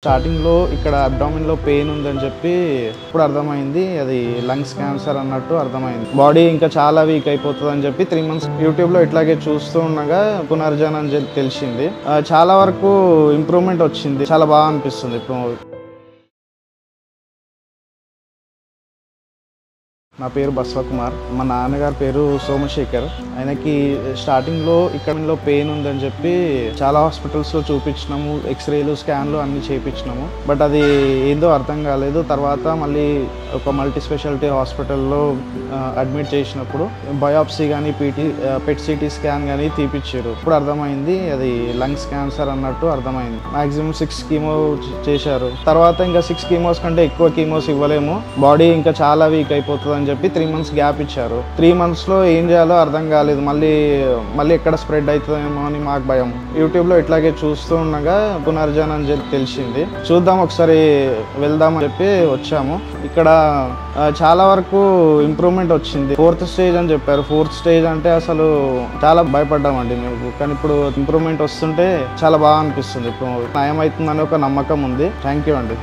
Starting లో ఇక్కడ abdomen లో పెయిన్ ఉందని చెప్పి ఇప్పుడు అర్థమైంది. అది లంగ్స్ క్యాన్సర్ అన్నట్టు అర్థమైంది. బాడీ ఇంకా చాలా వీక్ అయిపోతుంది అని చెప్పి 3 months యూట్యూబ్ లో ఇట్లాగే చూస్తూ ఉండగా పునర్జన్ అని చెప్పి తెలిసింది. చాలా వరకు ఇంప్రూవ్మెంట్ వచ్చింది. చాలా బాగా అనిపిస్తుంది ఇప్పుడు. నా పేరు బస్వకుమార్. మా నాన్నగారి పేరు సోమశేఖర్. ఆయనకి స్టార్టింగ్లో ఇక్కడ పెయిన్ ఉందని చెప్పి చాలా హాస్పిటల్స్లో చూపించినాము. ఎక్స్రేలు స్కాన్లు అన్నీ చేయించినాము. బట్ అది ఏందో అర్థం కాలేదు. తర్వాత మళ్ళీ ఒక మల్టీ స్పెషాలిటీ హాస్పిటల్లో అడ్మిట్ చేసినప్పుడు బయాప్సీ కానీ పెట్ సిటీ స్కాన్ కానీ తీపిచ్చారు. ఇప్పుడు అర్థమైంది అది లంగ్స్ క్యాన్సర్ అన్నట్టు అర్థమైంది. మాక్సిమం 6 కీమో చేశారు. తర్వాత ఇంకా 6 కీమోస్ కంటే ఎక్కువ కీమోస్ ఇవ్వలేము, బాడీ ఇంకా చాలా వీక్ అయిపోతుంది అని చెప్పి 3 months గ్యాప్ ఇచ్చారు. 3 months లో ఏం చేయాలో అర్థం కాలేదు. మళ్ళీ ఎక్కడ స్ప్రెడ్ అవుతుందేమో అని మాకు భయం. యూట్యూబ్లో ఇట్లాగే చూస్తూ ఉండగా పునర్జన్ అని చెప్పి తెలిసింది. చూద్దాం ఒకసారి వెళ్దామని చెప్పి వచ్చాము. ఇక్కడ చాలా వరకు ఇంప్రూవ్మెంట్ వచ్చింది. 4th stage అని చెప్పారు. 4th stage అంటే అసలు చాలా భయపడ్డామండి మేము. కానీ ఇప్పుడు ఇంప్రూవ్మెంట్ వస్తుంటే చాలా బాగా అనిపిస్తుంది. ఇప్పుడు నయం అవుతుందని ఒక నమ్మకం ఉంది. థ్యాంక్ యూ అండి.